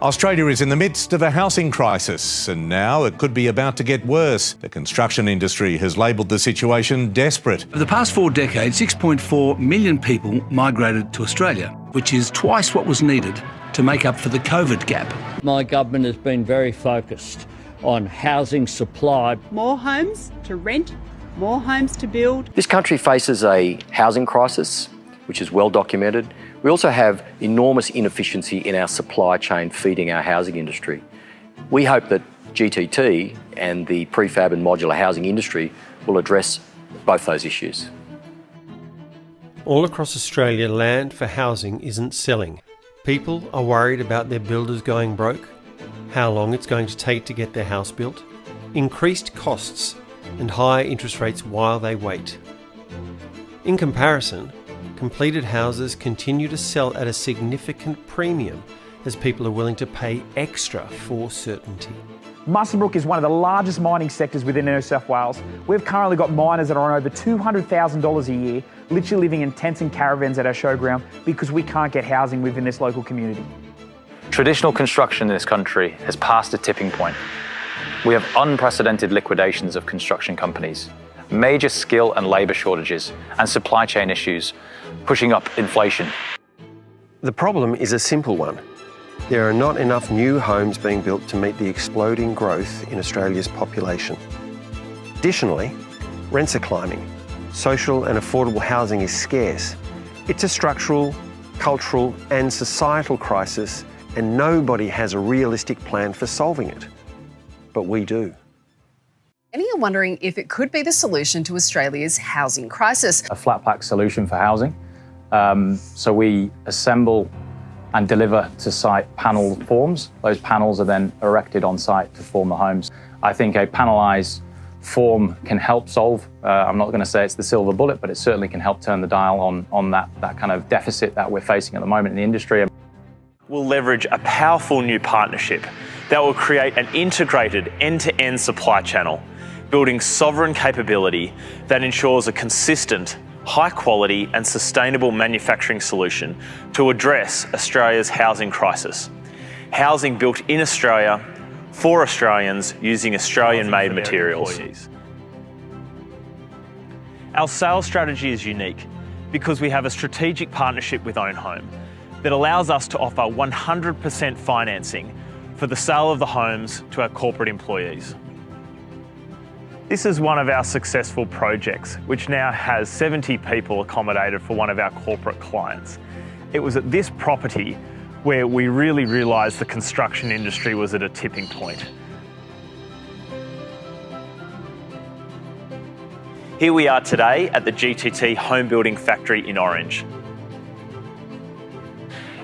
Australia is in the midst of a housing crisis, and now it could be about to get worse. The construction industry has labelled the situation desperate. Over the past 4 decades, 6.4 million people migrated to Australia, which is twice what was needed to make up for the COVID gap. My government has been very focused on housing supply. More homes to rent, more homes to build. This country faces a housing crisis, which is well documented. We also have enormous inefficiency in our supply chain feeding our housing industry. We hope that GTT and the prefab and modular housing industry will address both those issues. All across Australia, land for housing isn't selling. People are worried about their builders going broke, how long it's going to take to get their house built, increased costs and higher interest rates while they wait. In comparison, completed houses continue to sell at a significant premium as people are willing to pay extra for certainty. Muswellbrook is one of the largest mining sectors within New South Wales. We've currently got miners that are on over $200,000 a year, literally living in tents and caravans at our showground because we can't get housing within this local community. Traditional construction in this country has passed a tipping point. We have unprecedented liquidations of construction companies, major skill and labour shortages, and supply chain issues pushing up inflation. The problem is a simple one. There are not enough new homes being built to meet the exploding growth in Australia's population. Additionally, rents are climbing. Social and affordable housing is scarce. It's a structural, cultural and societal crisis, and nobody has a realistic plan for solving it. But we do. Many are wondering if it could be the solution to Australia's housing crisis. A flat pack solution for housing. So we assemble and deliver to site panel forms. Those panels are then erected on site to form the homes. I think a panelised form can help solve, I'm not going to say it's the silver bullet, but it certainly can help turn the dial on that kind of deficit that we're facing at the moment in the industry. We'll leverage a powerful new partnership that will create an integrated end-to-end supply channel, building sovereign capability that ensures a consistent, high quality and sustainable manufacturing solution to address Australia's housing crisis. Housing built in Australia, for Australians, using Australian-made materials. Our sales strategy is unique because we have a strategic partnership with Own Home that allows us to offer 100% financing for the sale of the homes to our corporate employees. This is one of our successful projects, which now has 70 people accommodated for one of our corporate clients. It was at this property where we really realised the construction industry was at a tipping point. Here we are today at the GTT home building factory in Orange.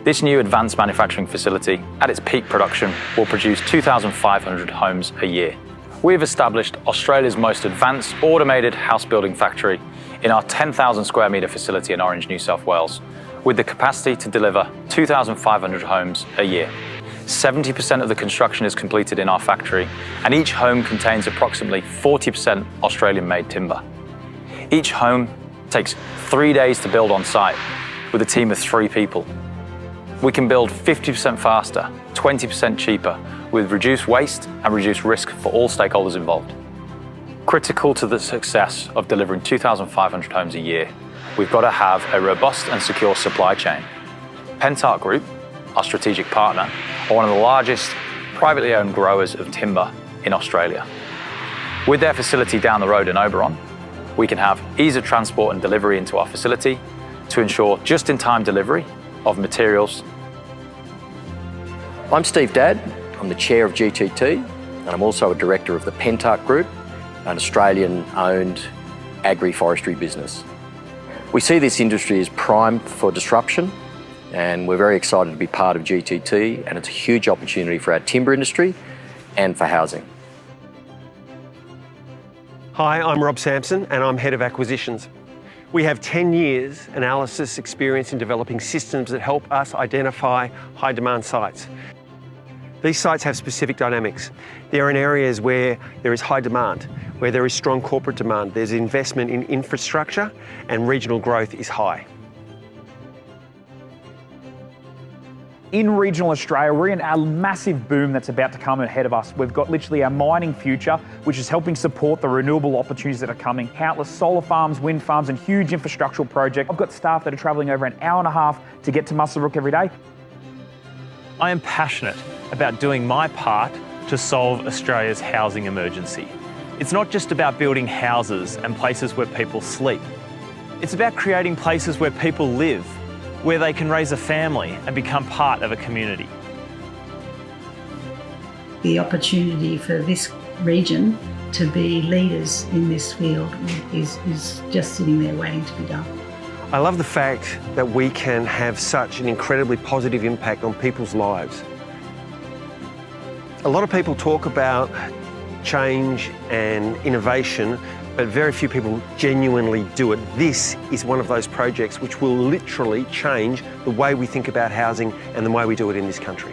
This new advanced manufacturing facility, at its peak production, will produce 2,500 homes a year. We have established Australia's most advanced automated house building factory in our 10,000 square metre facility in Orange, New South Wales, with the capacity to deliver 2,500 homes a year. 70% of the construction is completed in our factory, and each home contains approximately 40% Australian-made timber. Each home takes 3 days to build on site with a team of 3 people. We can build 50% faster, 20% cheaper, with reduced waste and reduced risk for all stakeholders involved. Critical to the success of delivering 2,500 homes a year, we've got to have a robust and secure supply chain. Pentark Group, our strategic partner, are one of the largest privately owned growers of timber in Australia. With their facility down the road in Oberon, we can have ease of transport and delivery into our facility to ensure just-in-time delivery of materials. I'm Steve Dadd. I'm the chair of GTT, and I'm also a director of the Pentark Group, an Australian-owned agri-forestry business. We see this industry as primed for disruption, and we're very excited to be part of GTT, and it's a huge opportunity for our timber industry and for housing. Hi, I'm Rob Sampson and I'm Head of Acquisitions. We have 10 years analysis experience in developing systems that help us identify high demand sites. These sites have specific dynamics. They're in areas where there is high demand, where there is strong corporate demand, there's investment in infrastructure and regional growth is high. In regional Australia, we're in a massive boom that's about to come ahead of us. We've got literally a mining future, which is helping support the renewable opportunities that are coming. Countless solar farms, wind farms, and huge infrastructural projects. I've got staff that are travelling over an hour and a half to get to Muswellbrook every day. I am passionate about doing my part to solve Australia's housing emergency. It's not just about building houses and places where people sleep. It's about creating places where people live, where they can raise a family and become part of a community. The opportunity for this region to be leaders in this field is just sitting there waiting to be done. I love the fact that we can have such an incredibly positive impact on people's lives. A lot of people talk about change and innovation, but very few people genuinely do it. This is one of those projects which will literally change the way we think about housing and the way we do it in this country.